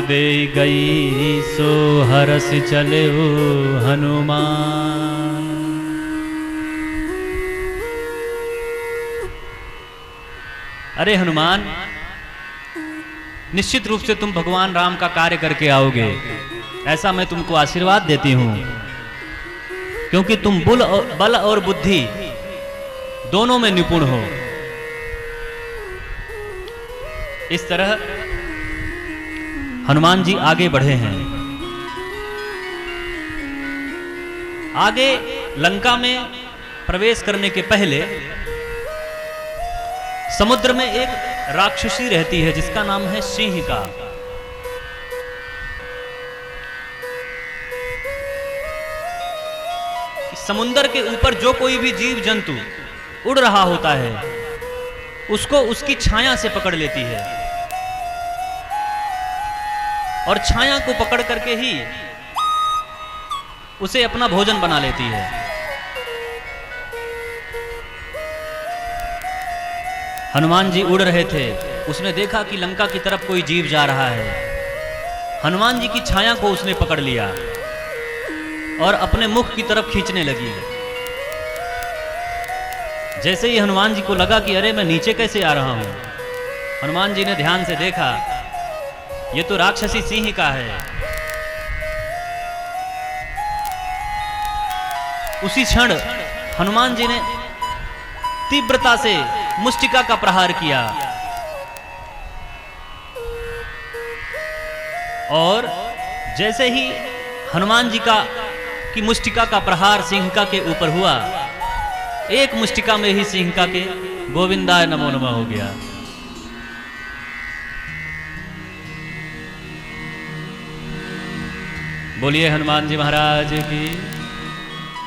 दे गई सो हरस चले हो हनुमान। अरे हनुमान, निश्चित रूप से तुम भगवान राम का कार्य करके आओगे, ऐसा मैं तुमको आशीर्वाद देती हूं, क्योंकि तुम बल और बुद्धि दोनों में निपुण हो। इस तरह हनुमान जी आगे बढ़े हैं। आगे लंका में प्रवेश करने के पहले समुद्र में एक राक्षसी रहती है जिसका नाम है सिंहिका। समुद्र के ऊपर जो कोई भी जीव जंतु उड़ रहा होता है उसको उसकी छाया से पकड़ लेती है और छाया को पकड़ करके ही उसे अपना भोजन बना लेती है। हनुमान जी उड़ रहे थे, उसने देखा कि लंका की तरफ कोई जीव जा रहा है। हनुमान जी की छाया को उसने पकड़ लिया और अपने मुख की तरफ खींचने लगी। जैसे ही हनुमान जी को लगा कि अरे मैं नीचे कैसे आ रहा हूं, हनुमान जी ने ध्यान से देखा, ये तो राक्षसी सिंहिका है। उसी क्षण हनुमान जी ने तीव्रता से मुष्टिका का प्रहार किया और जैसे ही हनुमान जी की मुष्टिका का प्रहार सिंहिका के ऊपर हुआ, एक मुष्टिका में ही सिंहिका के गोविंदाय नमो नमः हो गया। बोलिए हनुमान जी महाराज की।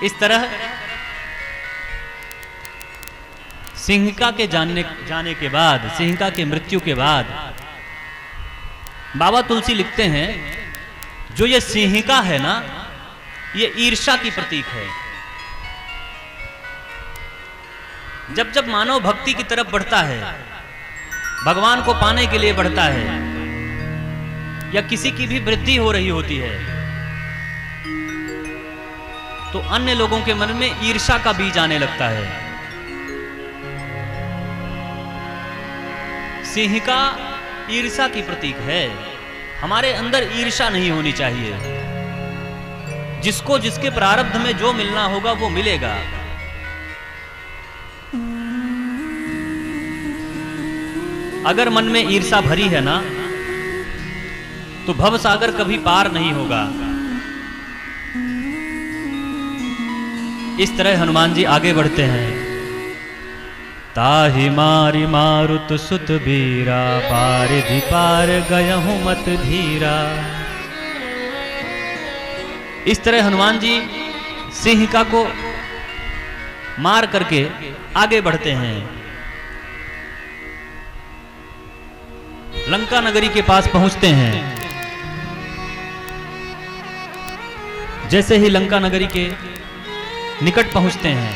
इस तरह सिंहिका के जाने के बाद, सिंहिका के मृत्यु के बाद बाबा तुलसी लिखते हैं, जो ये सिंहिका है ना, ये ईर्ष्या की प्रतीक है। जब जब मानव भक्ति की तरफ बढ़ता है, भगवान को पाने के लिए बढ़ता है, या किसी की भी वृद्धि हो रही होती है, तो अन्य लोगों के मन में ईर्ष्या का बीज आने लगता है। सिंहिका ईर्ष्या की प्रतीक है। हमारे अंदर ईर्ष्या नहीं होनी चाहिए। जिसको जिसके प्रारब्ध में जो मिलना होगा वो मिलेगा। अगर मन में ईर्ष्या भरी है ना, तो भव सागर कभी पार नहीं होगा। इस तरह हनुमान जी आगे बढ़ते हैं। ताहि मारि मारुत सुत बीरा, पारिधि पार गयहु मत धीरा। इस तरह हनुमान जी सिंहिका को मार करके आगे बढ़ते हैं। लंका नगरी के पास पहुंचते हैं। जैसे ही लंका नगरी के निकट पहुंचते हैं,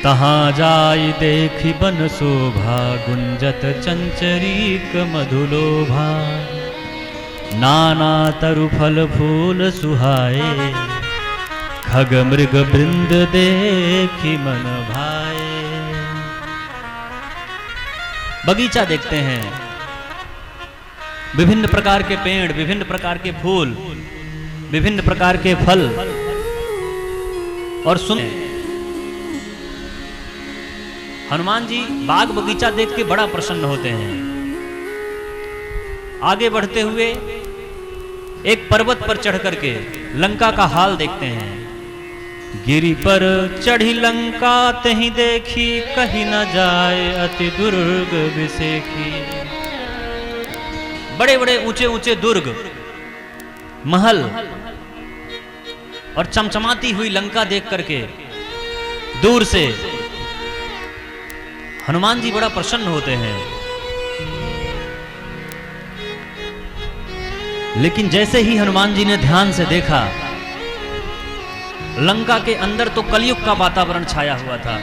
तहां जाई देखी बन शोभा, गुंजत चंचरीक मधुलोभा। नाना तरु फल फूल सुहाए, खग मृग बृंद देखी मन भाए। बगीचा देखते हैं, विभिन्न प्रकार के पेड़, विभिन्न प्रकार के फूल, विभिन्न प्रकार के फल, और सुने हनुमान जी बाग बगीचा देख के बड़ा प्रसन्न होते हैं। आगे बढ़ते हुए एक पर्वत पर चढ़ करके लंका का हाल देखते हैं। गिरि पर चढ़ी लंका तहीं देखी, कहीं न जाए अति दुर्ग विसेखी। बड़े बड़े ऊंचे ऊंचे दुर्ग, महल और चमचमाती हुई लंका देख करके दूर से हनुमान जी बड़ा प्रसन्न होते हैं। लेकिन जैसे ही हनुमान जी ने ध्यान से देखा, लंका के अंदर तो कलयुग का वातावरण छाया हुआ था।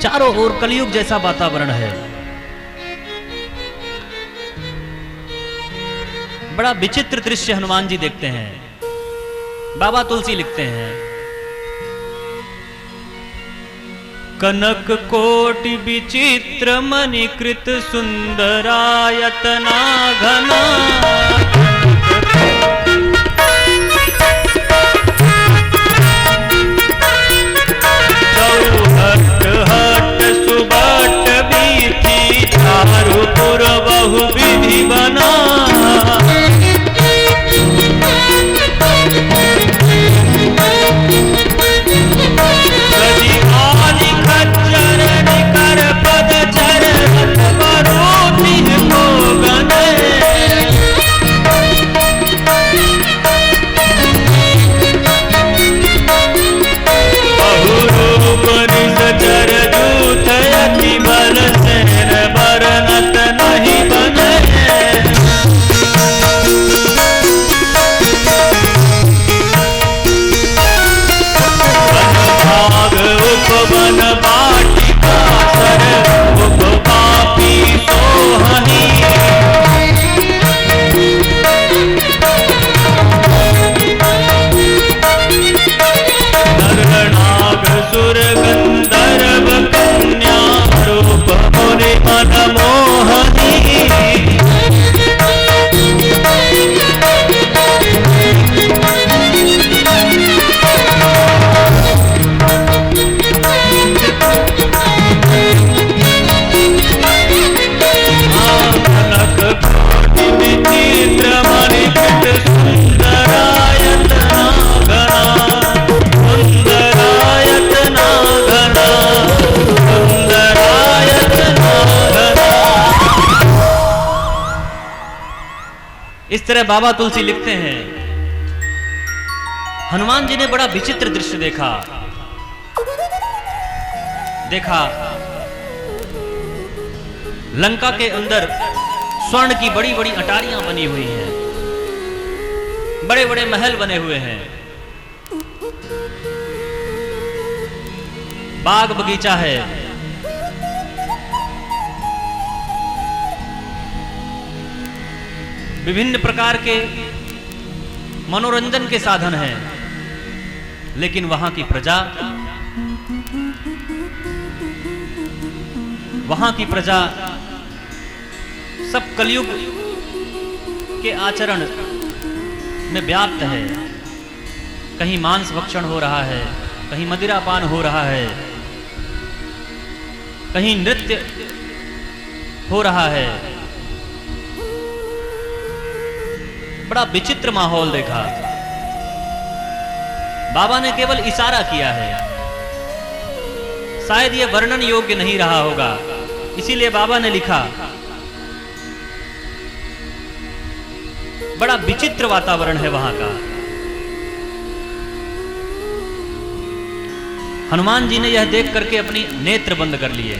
चारों ओर कलयुग जैसा वातावरण है। बड़ा विचित्र दृश्य हनुमान जी देखते हैं। बाबा तुलसी लिखते हैं, कनक कोटि विचित्र मणिकृत सुंदरायतना घना, चौहट हट सुबट बीथी चारुपुर बहु विधि बना, इस तरह बाबा तुलसी लिखते हैं, हनुमान जी ने बड़ा विचित्र दृश्य देखा। लंका के अंदर स्वर्ण की बड़ी बड़ी अटारियां बनी हुई हैं, बड़े बड़े महल बने हुए हैं, बाग बगीचा है, विभिन्न प्रकार के मनोरंजन के साधन हैं, लेकिन वहां की प्रजा सब कलयुग के आचरण में व्याप्त है। कहीं मांस भक्षण हो रहा है, कहीं मदिरापान हो रहा है, कहीं नृत्य हो रहा है। बड़ा विचित्र माहौल देखा। बाबा ने केवल इशारा किया है, शायद यह वर्णन योग्य नहीं रहा होगा, इसीलिए बाबा ने लिखा, बड़ा विचित्र वातावरण है वहां का। हनुमान जी ने यह देख करके अपनी नेत्र बंद कर लिए,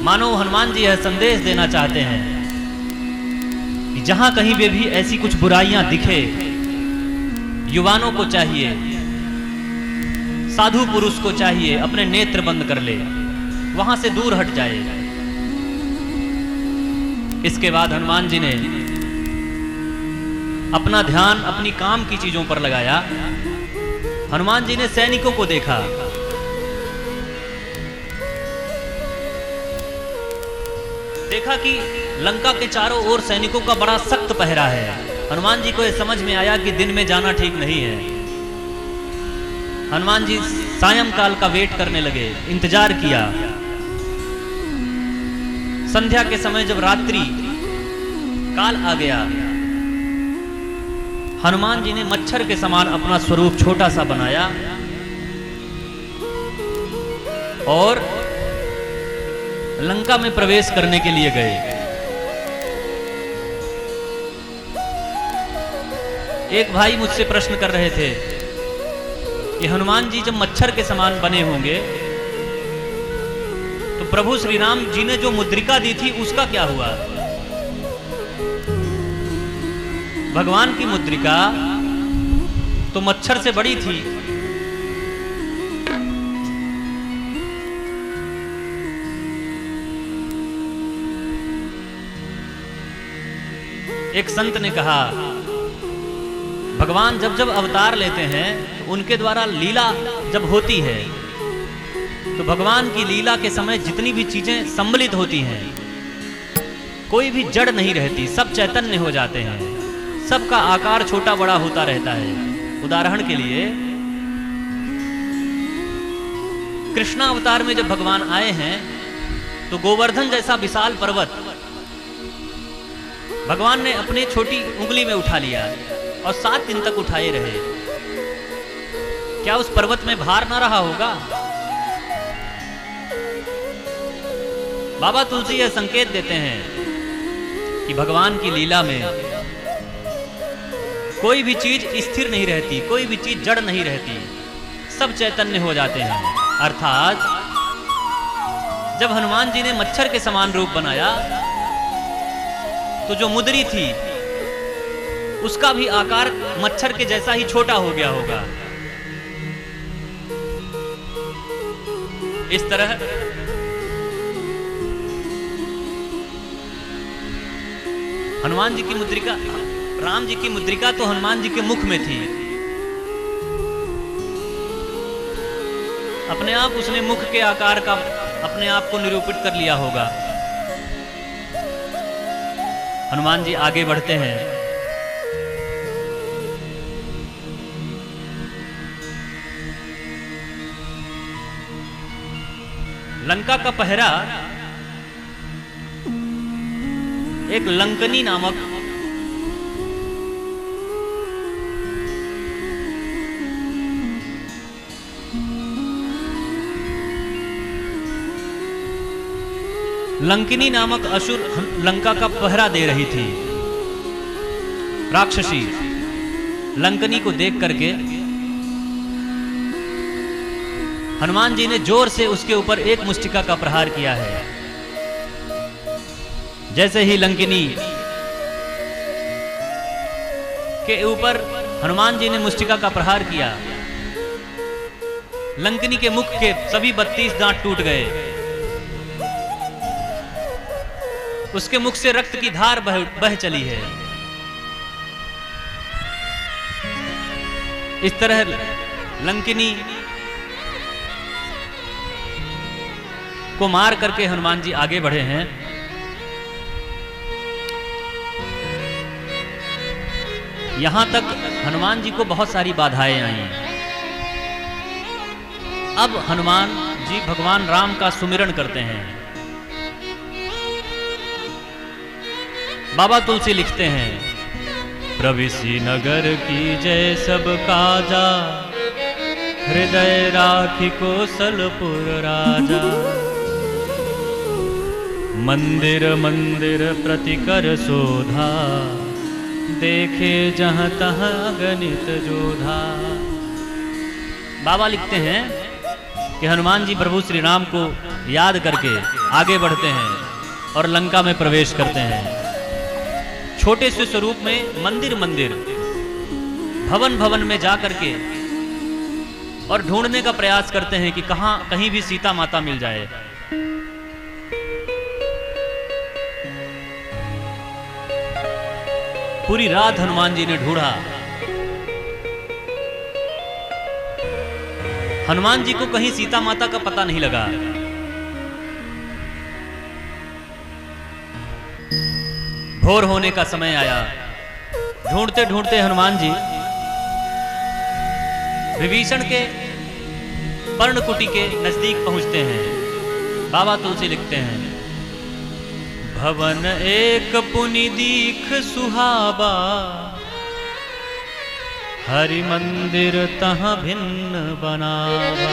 मानो हनुमान जी यह संदेश देना चाहते हैं कि जहां कहीं पे भी ऐसी कुछ बुराइयां दिखे, युवानों को चाहिए, साधु पुरुष को चाहिए अपने नेत्र बंद कर ले, वहां से दूर हट जाए। इसके बाद हनुमान जी ने अपना ध्यान अपनी काम की चीजों पर लगाया। हनुमान जी ने सैनिकों को देखा, कि लंका के चारों ओर सैनिकों का बड़ा सख्त पहरा है। हनुमान जी को यह समझ में आया कि दिन में जाना ठीक नहीं है। हनुमान जी सायंकाल का वेट करने लगे, इंतजार किया। संध्या के समय जब रात्रि काल आ गया, हनुमान जी ने मच्छर के समान अपना स्वरूप छोटा सा बनाया और लंका में प्रवेश करने के लिए गए। एक भाई मुझसे प्रश्न कर रहे थे कि हनुमान जी जब मच्छर के समान बने होंगे तो प्रभु श्री राम जी ने जो मुद्रिका दी थी उसका क्या हुआ? भगवान की मुद्रिका तो मच्छर से बड़ी थी। एक संत ने कहा, भगवान जब जब अवतार लेते हैं तो उनके द्वारा लीला जब होती है तो भगवान की लीला के समय जितनी भी चीजें सम्मिलित होती हैं, कोई भी जड़ नहीं रहती, सब चैतन्य हो जाते हैं, सबका आकार छोटा बड़ा होता रहता है। उदाहरण के लिए कृष्णा अवतार में जब भगवान आए हैं तो गोवर्धन जैसा विशाल पर्वत भगवान ने अपने छोटी उंगली में उठा लिया और 7 दिन तक उठाए रहे। क्या उस पर्वत में भार ना रहा होगा? बाबा तुलसी यह संकेत देते हैं कि भगवान की लीला में कोई भी चीज स्थिर नहीं रहती, कोई भी चीज जड़ नहीं रहती, सब चैतन्य हो जाते हैं। अर्थात जब हनुमान जी ने मच्छर के समान रूप बनाया तो जो मुदरी थी उसका भी आकार मच्छर के जैसा ही छोटा हो गया होगा। इस तरह हनुमान जी की मुद्रिका, राम जी की मुद्रिका तो हनुमान जी के मुख में थी, अपने आप उसने मुख के आकार का अपने आप को निरूपित कर लिया होगा। हनुमान जी आगे बढ़ते हैं। लंका का पहरा एक लंकनी नामक लंकिनी नामक असुर लंका का पहरा दे रही थी। राक्षसी लंकनी को देख करके हनुमान जी ने जोर से उसके ऊपर एक मुष्टिका का प्रहार किया है। जैसे ही लंकिनी के ऊपर हनुमान जी ने मुष्टिका का प्रहार किया, लंकिनी के मुख के सभी 32 दांत टूट गए, उसके मुख से रक्त की धार बह चली है। इस तरह लंकिनी को मार करके हनुमान जी आगे बढ़े हैं। यहां तक हनुमान जी को बहुत सारी बाधाएं आई। अब हनुमान जी भगवान राम का सुमिरन करते हैं। बाबा तुलसी लिखते हैं, प्रविशि नगर की जय सब काजा, हृदय राखी कौशलपुर राजा। मंदिर मंदिर प्रतिकर शोधा, देखे जहां तहां गणित जोधा। बाबा लिखते हैं कि हनुमान जी प्रभु श्री राम को याद करके आगे बढ़ते हैं और लंका में प्रवेश करते हैं। छोटे से स्वरूप में मंदिर मंदिर, भवन भवन में जा करके और ढूंढने का प्रयास करते हैं कि कहीं भी सीता माता मिल जाए। पूरी रात हनुमान जी ने ढूंढा। हनुमान जी को कहीं सीता माता का पता नहीं लगा। भोर होने का समय आया। ढूंढते ढूंढते हनुमान जी विभीषण के पर्णकुटी के नजदीक पहुंचते हैं। बाबा तुलसी लिखते हैं, भवन एक पुनि दीख सुहावा, हरि मंदिर तहाँ भिन्न बनावा।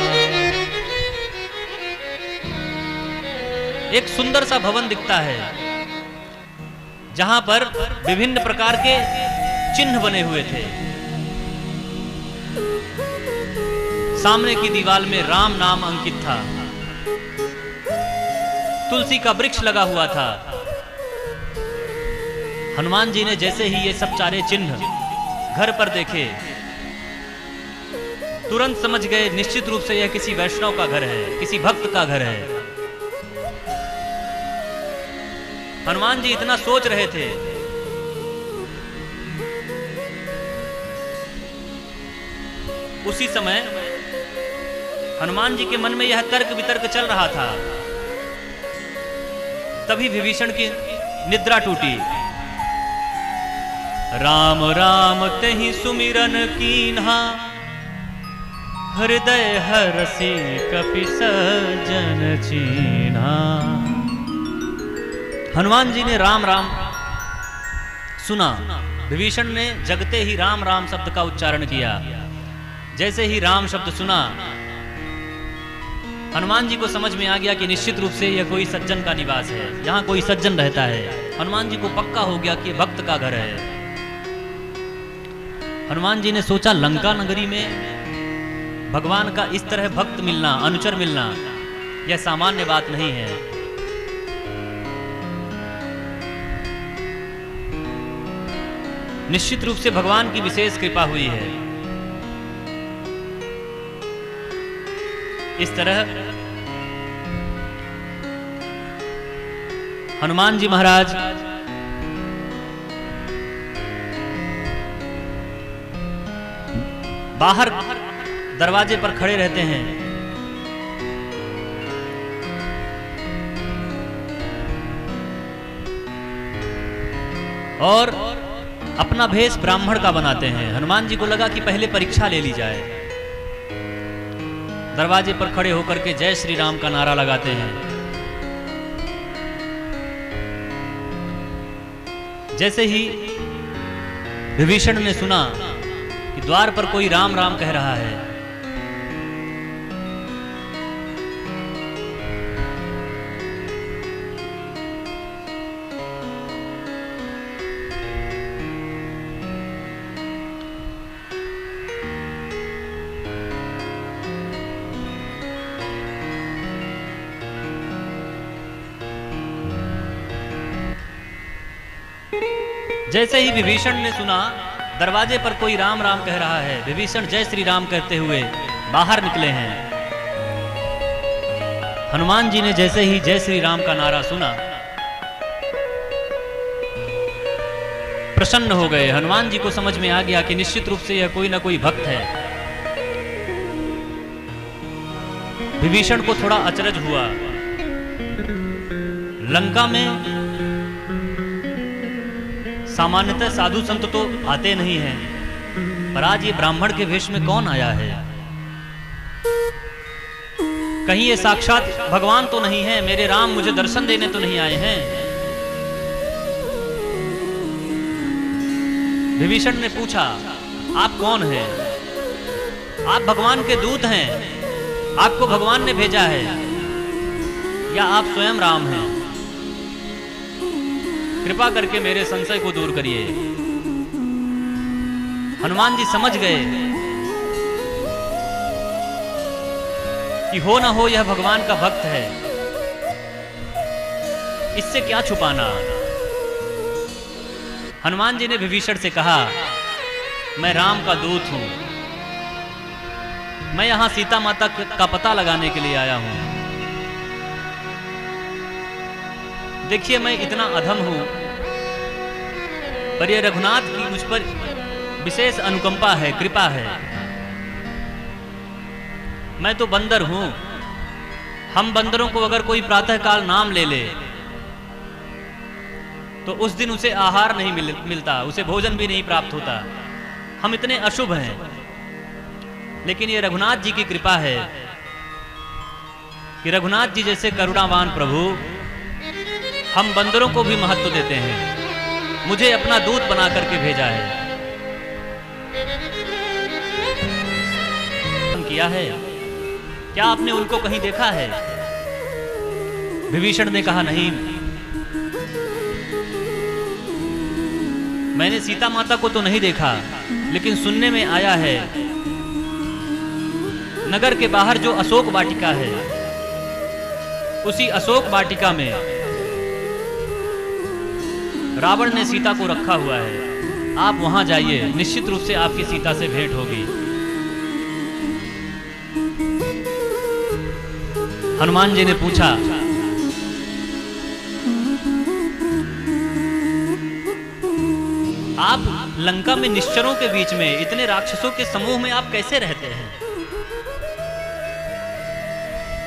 एक सुंदर सा भवन दिखता है जहां पर विभिन्न प्रकार के चिन्ह बने हुए थे। सामने की दीवार में राम नाम अंकित था। तुलसी का वृक्ष लगा हुआ था। हनुमान जी ने जैसे ही ये सब चारे चिन्ह घर पर देखे, तुरंत समझ गए निश्चित रूप से यह किसी वैष्णव का घर है, किसी भक्त का घर है। हनुमान जी इतना सोच रहे थे उसी समय हनुमान जी के मन में यह तर्क वितर्क चल रहा था, तभी विभीषण की निद्रा टूटी। राम राम तेहि सुमिरन कीन्हा, हृदय हरसि कपि सज्जन चीन्हा। हनुमान जी ने राम राम सुना। विभीषण ने जगते ही राम राम शब्द का उच्चारण किया। जैसे ही राम शब्द सुना, हनुमान जी को समझ में आ गया कि निश्चित रूप से यह कोई सज्जन का निवास है, यहाँ कोई सज्जन रहता है। हनुमान जी को पक्का हो गया कि भक्त का घर है। हनुमान जी ने सोचा, लंका नगरी में भगवान का इस तरह भक्त मिलना, अनुचर मिलना, यह सामान्य बात नहीं है। निश्चित रूप से भगवान की विशेष कृपा हुई है। इस तरह हनुमान जी महाराज बाहर दरवाजे पर खड़े रहते हैं। और अपना भेष ब्राह्मण का बनाते हैं। हनुमान जी को लगा कि पहले परीक्षा ले ली जाए। दरवाजे पर खड़े होकर के जय श्री राम का नारा लगाते हैं। जैसे ही विभीषण ने सुना कि द्वार पर कोई राम राम कह रहा है, जैसे ही विभीषण ने सुना दरवाजे पर कोई राम राम कह रहा है, विभीषण जय श्री राम कहते हुए बाहर निकले हैं। हनुमान जी ने जैसे ही जय श्री राम का नारा सुना, प्रसन्न हो गए। हनुमान जी को समझ में आ गया कि निश्चित रूप से यह कोई ना कोई भक्त है। विभीषण को थोड़ा अचरज हुआ। लंका में सामान्यतः साधु संत तो आते नहीं हैं, पर आज ये ब्राह्मण के वेश में कौन आया है? कहीं ये साक्षात भगवान तो नहीं है? मेरे राम मुझे दर्शन देने तो नहीं आए हैं? विभीषण ने पूछा, आप कौन हैं? आप भगवान के दूत हैं, आपको भगवान ने भेजा है, या आप स्वयं राम हैं? कृपा करके मेरे संशय को दूर करिए। हनुमान जी समझ गए कि हो ना हो यह भगवान का भक्त है, इससे क्या छुपाना। हनुमान जी ने विभीषण से कहा, मैं राम का दूत हूं, मैं यहां सीता माता का पता लगाने के लिए आया हूं। देखिए, मैं इतना अधम हूं, पर यह रघुनाथ की मुझ पर विशेष अनुकंपा है, कृपा है। मैं तो बंदर हूं। हम बंदरों को अगर कोई प्रातःकाल नाम ले ले तो उस दिन उसे आहार नहीं मिलता, उसे भोजन भी नहीं प्राप्त होता। हम इतने अशुभ हैं, लेकिन ये रघुनाथ जी की कृपा है कि रघुनाथ जी जैसे करुणावान प्रभु हम बंदरों को भी महत्व देते हैं, मुझे अपना दूत बना करके भेजा है। किया है क्या आपने उनको कहीं देखा है? विभीषण ने कहा, नहीं, मैंने सीता माता को तो नहीं देखा, लेकिन सुनने में आया है नगर के बाहर जो अशोक वाटिका है, उसी अशोक वाटिका में रावण ने सीता को रखा हुआ है। आप वहां जाइए, निश्चित रूप से आपकी सीता से भेंट होगी। हनुमान जी ने पूछा, आप लंका में निश्चरों के बीच में, इतने राक्षसों के समूह में आप कैसे रहते हैं?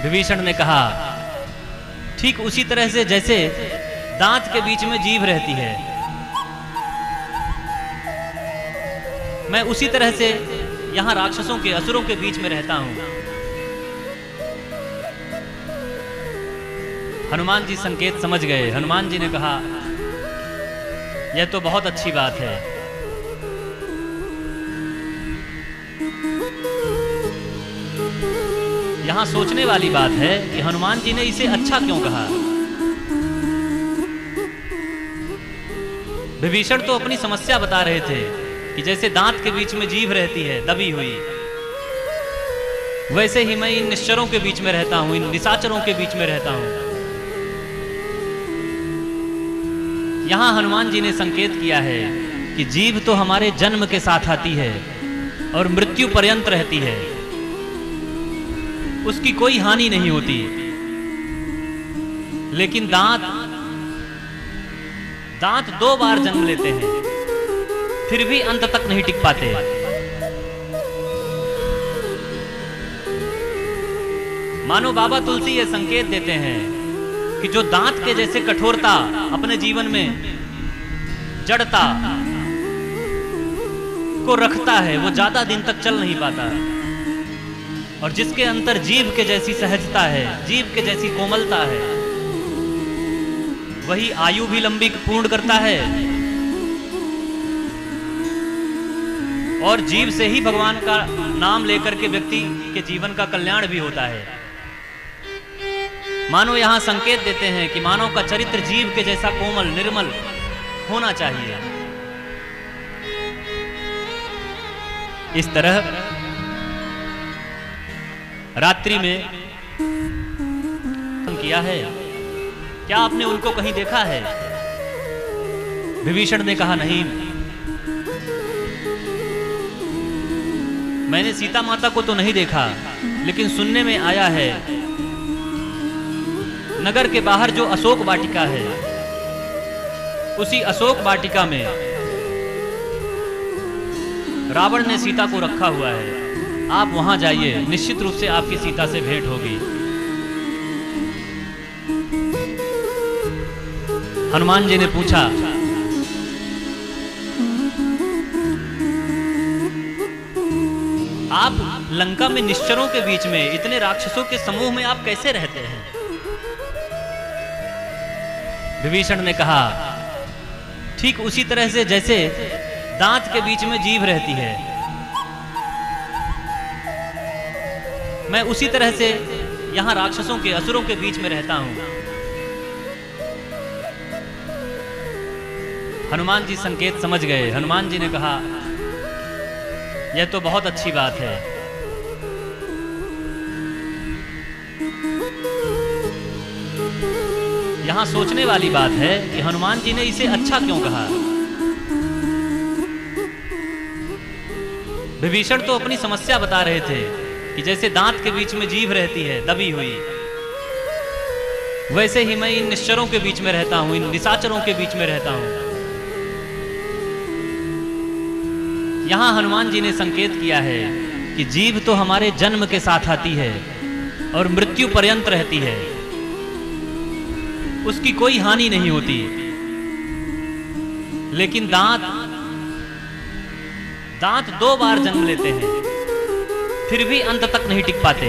विभीषण ने कहा, ठीक उसी तरह से जैसे दांत के बीच में जीभ रहती है, मैं उसी तरह से यहां राक्षसों के, असुरों के बीच में रहता हूं। हनुमान जी संकेत समझ गए। हनुमान जी ने कहा, यह तो बहुत अच्छी बात है। यहां सोचने वाली बात है कि हनुमान जी ने इसे अच्छा क्यों कहा। विभीषण तो अपनी समस्या बता रहे थे कि जैसे दांत के बीच में जीभ रहती है दबी हुई, वैसे ही मैं इन निश्चरों के बीच में रहता हूं, इन निशाचरों के बीच में रहता हूं। यहां हनुमान जी ने संकेत किया है कि जीभ तो हमारे जन्म के साथ आती है और मृत्यु पर्यंत रहती है, उसकी कोई हानि नहीं होती। लेकिन दांत 2 बार जन्म लेते हैं, फिर भी अंत तक नहीं टिक पाते। मानो बाबा तुलसी ये संकेत देते हैं कि जो दांत के जैसे कठोरता अपने जीवन में जड़ता को रखता है, वो ज्यादा दिन तक चल नहीं पाता। और जिसके अंतर जीभ के जैसी सहजता है, जीभ के जैसी कोमलता है, वही आयु भी लंबी पूर्ण करता है और जीभ से ही भगवान का नाम लेकर के व्यक्ति के जीवन का कल्याण भी होता है। मानो यहां संकेत देते हैं कि मानव का चरित्र जीव के जैसा कोमल निर्मल होना चाहिए। इस तरह रात्रि में किया है, क्या आपने उनको कहीं देखा है? विभीषण ने कहा, नहीं, मैंने सीता माता को तो नहीं देखा, लेकिन सुनने में आया है नगर के बाहर जो अशोक वाटिका है, उसी अशोक वाटिका में रावण ने सीता को रखा हुआ है। आप वहां जाइए, निश्चित रूप से आपकी सीता से भेंट होगी। हनुमान जी ने पूछा, आप लंका में निश्चरों के बीच में, इतने राक्षसों के समूह में आप कैसे रहते हैं? विभीषण ने कहा, ठीक उसी तरह से जैसे दांत के बीच में जीभ रहती है, मैं उसी तरह से यहां राक्षसों के, असुरों के बीच में रहता हूं। हनुमान जी संकेत समझ गए। हनुमान जी ने कहा, यह तो बहुत अच्छी बात है। यहां सोचने वाली बात है कि हनुमान जी ने इसे अच्छा क्यों कहा। विभीषण तो अपनी समस्या बता रहे थे कि जैसे दांत के बीच में जीभ रहती है दबी हुई, वैसे ही मैं इन निश्चरों के बीच में रहता हूं, इन निशाचरों के बीच में रहता हूं। यहां हनुमान जी ने संकेत किया है कि जीभ तो हमारे जन्म के साथ आती है और मृत्यु पर्यंत रहती है, उसकी कोई हानि नहीं होती। लेकिन दांत 2 बार जन्म लेते हैं, फिर भी अंत तक नहीं टिक पाते।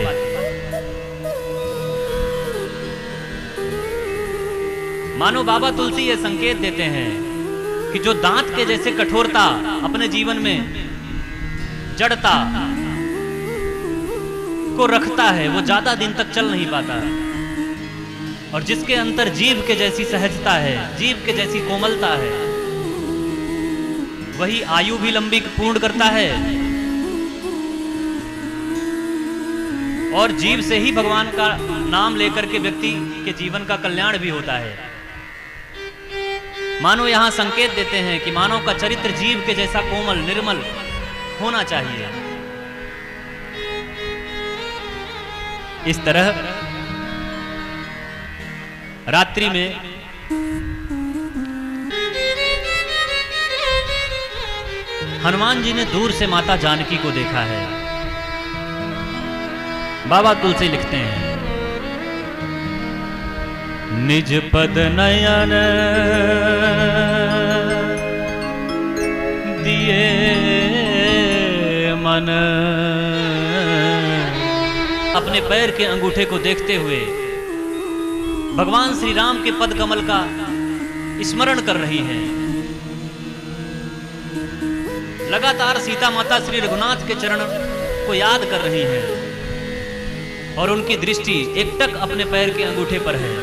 मानो बाबा तुलसी ये संकेत देते हैं कि जो दांत के जैसे कठोरता अपने जीवन में जड़ता को रखता है, वो ज्यादा दिन तक चल नहीं पाता। और जिसके अंतर जीभ के जैसी सहजता है, जीभ के जैसी कोमलता है, वही आयु भी लंबी पूर्ण करता है और जीव से ही भगवान का नाम लेकर के व्यक्ति के जीवन का कल्याण भी होता है। मानो यहां संकेत देते हैं कि मानव का चरित्र जीव के जैसा कोमल निर्मल होना चाहिए। इस तरह रात्रि में हनुमान जी ने दूर से माता जानकी को देखा है। बाबा तुलसी लिखते हैं, निज पद नयन दिए मन, अपने पैर के अंगूठे को देखते हुए भगवान श्री राम के पद कमल का स्मरण कर रही हैं। लगातार सीता माता श्री रघुनाथ के चरण को याद कर रही हैं और उनकी दृष्टि एकटक अपने पैर के अंगूठे पर है।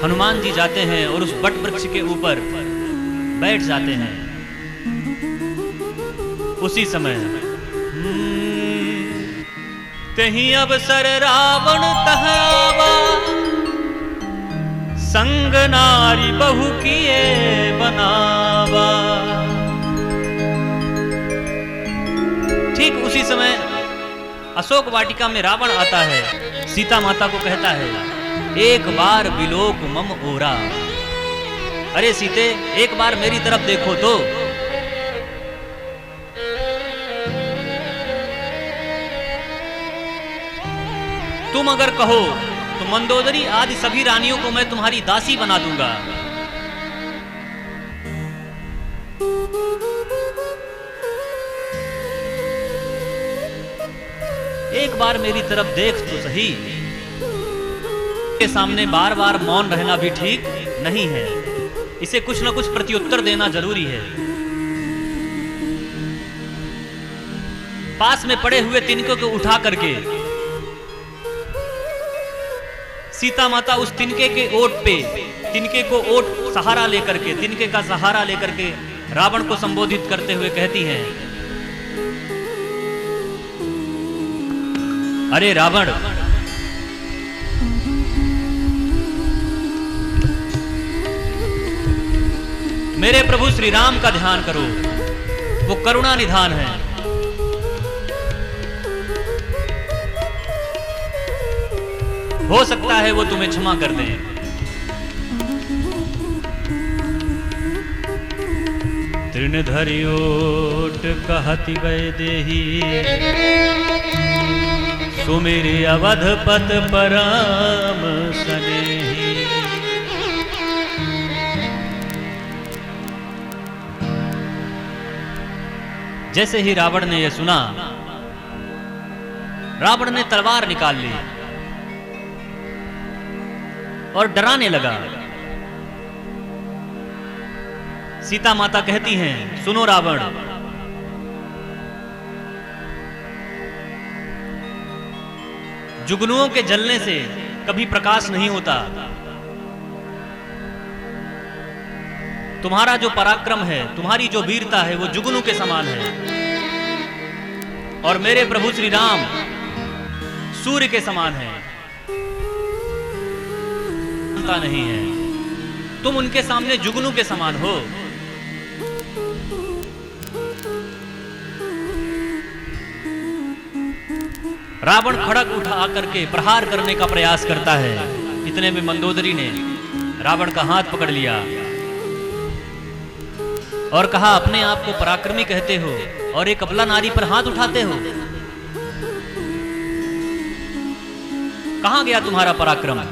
हनुमान जी जाते हैं और उस बट वृक्ष के ऊपर बैठ जाते हैं। उसी समय तही अवसर रावण तहावा, संग नारी बहु किए बनावा। ठीक उसी समय अशोक वाटिका में रावण आता है, सीता माता को कहता है, एक बार विलोक मम ओरा। अरे सीते, एक बार मेरी तरफ देखो तो। तुम अगर कहो तो मंदोदरी आदि सभी रानियों को मैं तुम्हारी दासी बना दूंगा। एक बार मेरी तरफ देख तो सही। के सामने बार बार मौन रहना भी ठीक नहीं है, इसे कुछ न कुछ प्रत्युत्तर देना जरूरी है। पास में पड़े हुए तिनके को उठा करके सीता माता उस तिनके के ओट पे, तिनके को ओट सहारा लेकर के, तिनके का सहारा लेकर के रावण को संबोधित करते हुए कहती हैं, अरे रावण, मेरे प्रभु श्री राम का ध्यान करो, वो करुणा निधान है। हो सकता है वो तुम्हें क्षमा कर दें। तृणधरि ओट कहति वैदेही, सुमिरि अवधपत परम सनेही। जैसे ही रावण ने यह सुना, रावण ने तलवार निकाल ली और डराने लगा। सीता माता कहती हैं, सुनो रावण, जुगनुओं के जलने से कभी प्रकाश नहीं होता। तुम्हारा जो पराक्रम है, तुम्हारी जो वीरता है, वो जुगनू के समान है। और मेरे प्रभु श्री राम सूर्य के समान है, नहीं है। तुम उनके सामने जुगनू के समान हो। रावण खड़ग उठा करके प्रहार करने का प्रयास करता है। इतने में मंदोदरी ने रावण का हाथ पकड़ लिया और कहा, अपने आप को पराक्रमी कहते हो और एक अबला नारी पर हाथ उठाते हो? कहां गया तुम्हारा पराक्रम?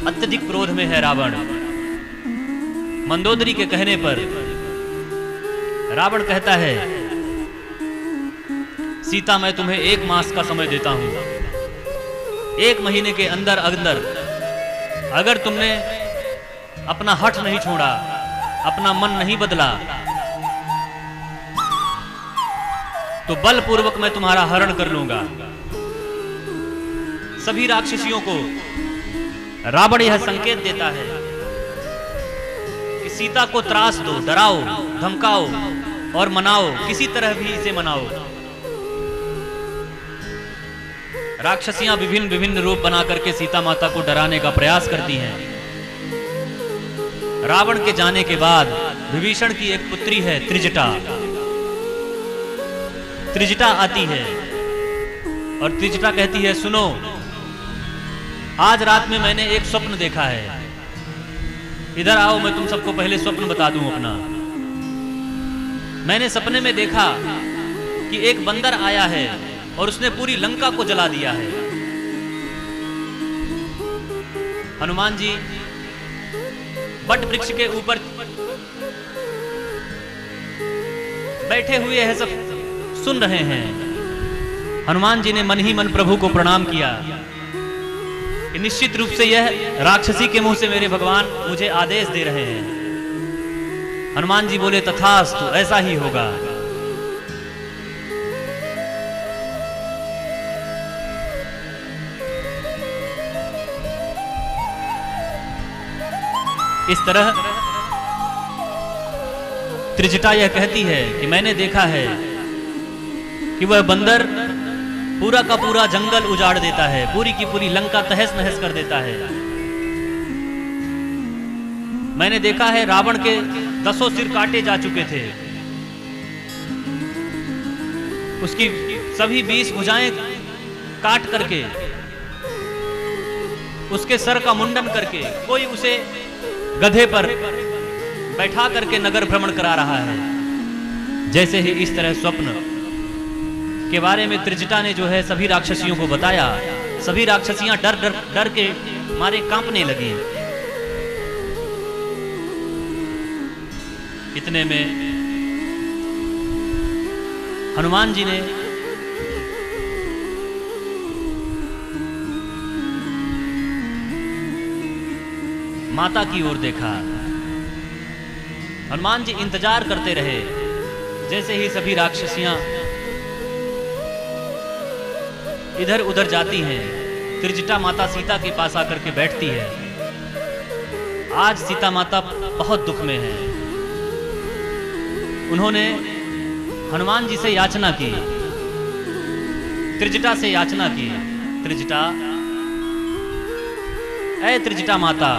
अत्यधिक क्रोध में है रावण। मंदोदरी के कहने पर रावण कहता है, सीता, मैं तुम्हें 1 मास का समय देता हूं। 1 महीने के अंदर अंदर अगर तुमने अपना हठ नहीं छोड़ा, अपना मन नहीं बदला, तो बलपूर्वक मैं तुम्हारा हरण कर लूंगा। सभी राक्षसियों को रावण यह संकेत देता है कि सीता को त्रास दो, डराओ, धमकाओ और मनाओ, किसी तरह भी इसे मनाओ। राक्षसियां विभिन्न विभिन्न रूप बना करके सीता माता को डराने का प्रयास करती हैं। रावण के जाने के बाद विभीषण की एक पुत्री है त्रिजटा। त्रिजटा आती है और त्रिजटा कहती है, सुनो, आज रात में मैंने एक स्वप्न देखा है। इधर आओ, मैं तुम सबको पहले स्वप्न बता दूं अपना। मैंने सपने में देखा कि एक बंदर आया है और उसने पूरी लंका को जला दिया है। हनुमान जी वट वृक्ष के ऊपर बैठे हुए हैं, सब सुन रहे हैं। हनुमान जी ने मन ही मन प्रभु को प्रणाम किया कि निश्चित रूप से यह राक्षसी के मुंह से मेरे भगवान मुझे आदेश दे रहे हैं। हनुमान जी बोले तथास्तु, ऐसा ही होगा। इस तरह त्रिजटा यह कहती है कि मैंने देखा है कि वह बंदर पूरा का पूरा जंगल उजाड़ देता है, पूरी की पूरी लंका तहस नहस कर देता है। मैंने देखा है रावण के 10 सिर काटे जा चुके थे, उसकी सभी 20 भुजाएं काट करके, उसके सर का मुंडन करके कोई उसे गधे पर बैठा करके नगर भ्रमण करा रहा है। जैसे ही इस तरह स्वप्न के बारे में त्रिजटा ने जो है सभी राक्षसियों को बताया, सभी राक्षसियां डर डर डर के मारे कांपने लगी। इतने में हनुमान जी ने माता की ओर देखा। हनुमान जी इंतजार करते रहे। जैसे ही सभी राक्षसियां इधर उधर जाती हैं, त्रिजटा माता सीता के पास आकर के बैठती है। आज सीता माता बहुत दुख में है। उन्होंने हनुमान जी से याचना की, त्रिजटा से याचना की, त्रिजटा, ऐ त्रिजटा माता,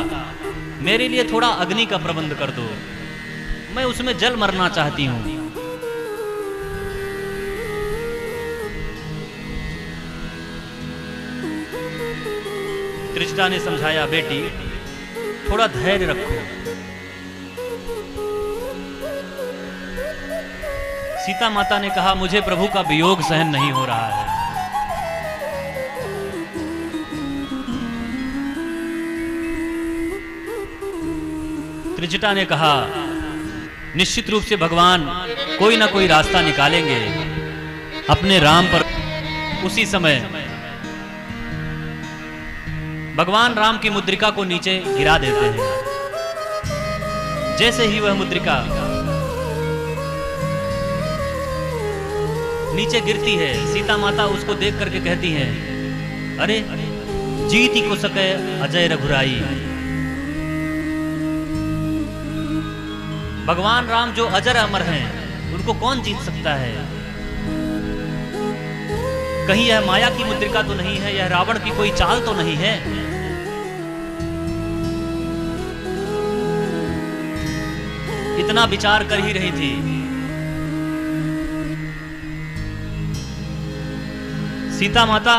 मेरे लिए थोड़ा अग्नि का प्रबंध कर दो, मैं उसमें जल मरना चाहती हूं। त्रिजटा ने समझाया, बेटी थोड़ा धैर्य रखो। सीता माता ने कहा, मुझे प्रभु का वियोग सहन नहीं हो रहा है। त्रिजटा ने कहा, निश्चित रूप से भगवान कोई ना कोई रास्ता निकालेंगे अपने राम पर। उसी समय भगवान राम की मुद्रिका को नीचे गिरा देते हैं। जैसे ही वह मुद्रिका नीचे गिरती है, सीता माता उसको देख करके कहती हैं, अरे जीत ही को सके अजय रघुराई। भगवान राम जो अजर अमर हैं, उनको कौन जीत सकता है? कहीं यह माया की मुद्रिका तो नहीं है, यह रावण की कोई चाल तो नहीं है। इतना विचार कर ही रही थी, सीता माता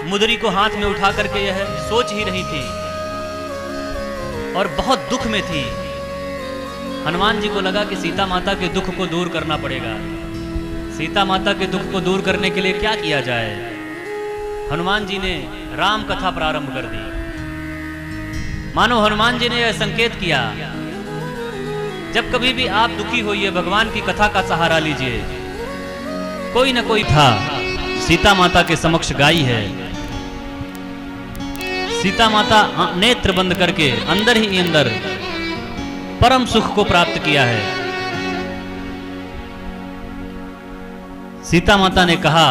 मुद्री को हाथ में उठा करके यह सोच ही रही थी और बहुत दुख में थी। हनुमान जी को लगा कि सीता माता के दुख को दूर करना पड़ेगा। सीता माता के दुख को दूर करने के लिए क्या किया जाए? हनुमान जी ने राम कथा प्रारंभ कर दी। मानो हनुमान जी ने यह संकेत किया, जब कभी भी आप दुखी होइए, भगवान की कथा का सहारा लीजिए। कोई न कोई था सीता माता के समक्ष गाई है। सीता माता नेत्र बंद करके अंदर ही अंदर परम सुख को प्राप्त किया है। सीता माता ने कहा,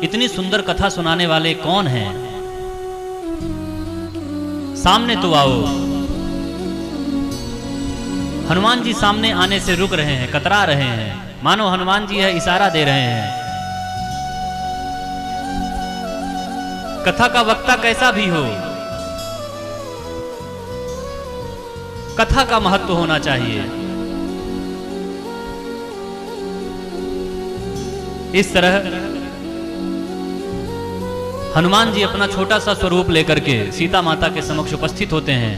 इतनी सुंदर कथा सुनाने वाले कौन हैं? सामने तो आओ। हनुमान जी सामने आने से रुक रहे हैं, कतरा रहे हैं, मानो हनुमान जी यह इशारा दे रहे हैं। कथा का वक्ता कैसा भी हो, कथा का महत्व होना चाहिए। इस तरह हनुमान जी अपना छोटा सा स्वरूप लेकर के सीता माता के समक्ष उपस्थित होते हैं।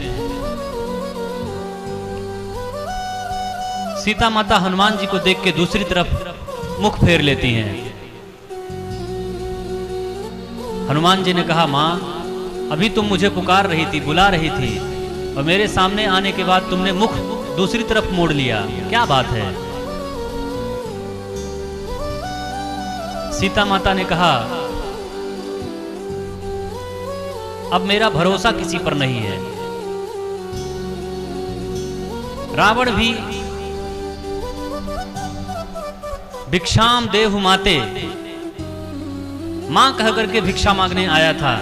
सीता माता हनुमान जी को देख के दूसरी तरफ मुख फेर लेती हैं। हनुमान जी ने कहा, मां, अभी तुम मुझे पुकार रही थी, बुला रही थी, और मेरे सामने आने के बाद तुमने मुख दूसरी तरफ मोड़ लिया, क्या बात है? सीता माता ने कहा, अब मेरा भरोसा किसी पर नहीं है। रावण भी भिक्षाम देहु माते, मां कह करके भिक्षा मांगने आया था,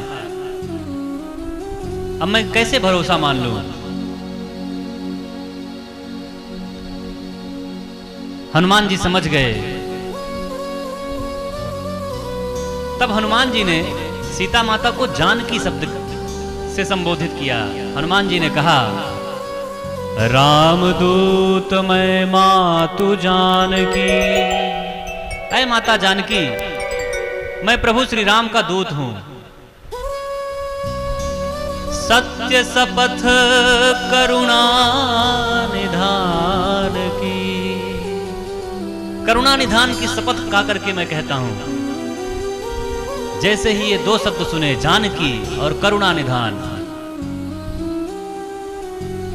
अब मैं कैसे भरोसा मान लूं? हनुमान जी समझ गए। तब हनुमान जी ने सीता माता को जानकी शब्द से संबोधित किया। हनुमान जी ने कहा, रामदूत मैं मातु जानकी। ऐ माता जानकी, मैं प्रभु श्री राम का दूत हूं। सत्य शपथ करुणा निधान की, करुणा निधान की शपथ खा करके मैं कहता हूं। जैसे ही ये दो शब्द सुने, जानकी और करुणा निधान,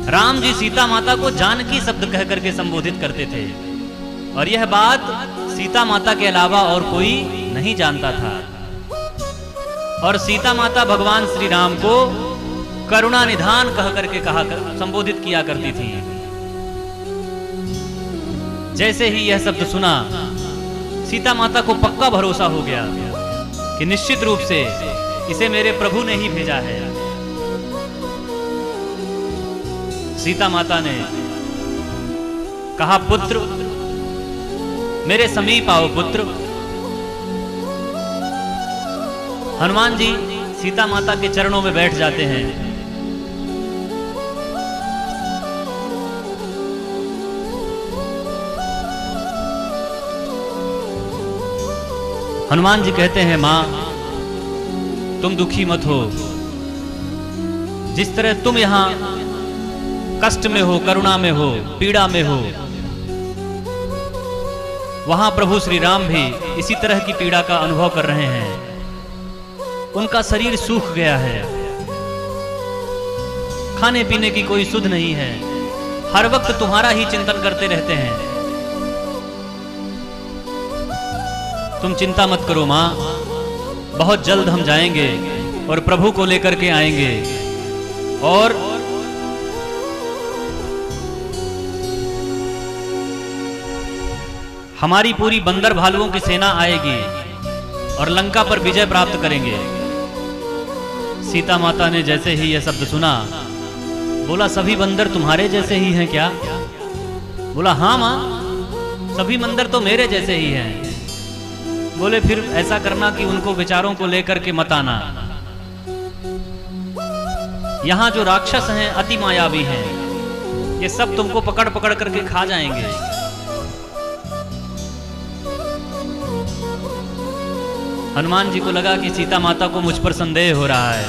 राम जी सीता माता को जानकी शब्द कह करके संबोधित करते थे, और यह बात सीता माता के अलावा और कोई नहीं जानता था। और सीता माता भगवान श्री राम को करुणा निधान कह करके संबोधित किया करती थी। जैसे ही यह शब्द सुना, सीता माता को पक्का भरोसा हो गया कि निश्चित रूप से इसे मेरे प्रभु ने ही भेजा है। सीता माता ने कहा, पुत्र मेरे समीप आओ पुत्र। हनुमान जी सीता माता के चरणों में बैठ जाते हैं। हनुमान जी कहते हैं, मां, तुम दुखी मत हो। जिस तरह तुम यहां कष्ट में हो, करुणा में हो, पीड़ा में हो, वहां प्रभु श्री राम भी इसी तरह की पीड़ा का अनुभव कर रहे हैं। उनका शरीर सूख गया है, खाने पीने की कोई सुध नहीं है, हर वक्त तुम्हारा ही चिंतन करते रहते हैं। तुम चिंता मत करो मां, बहुत जल्द हम जाएंगे और प्रभु को लेकर के आएंगे, और हमारी पूरी बंदर भालुओं की सेना आएगी और लंका पर विजय प्राप्त करेंगे। सीता माता ने जैसे ही यह शब्द सुना, बोला, सभी बंदर तुम्हारे जैसे ही हैं क्या? बोला, हाँ मां, सभी बंदर तो मेरे जैसे ही हैं। बोले, फिर ऐसा करना कि उनको विचारों को लेकर के मत आना। यहां जो राक्षस हैं अति मायावी हैं, ये सब तुमको पकड़ पकड़ करके खा जाएंगे। हनुमान जी को लगा कि सीता माता को मुझ पर संदेह हो रहा है।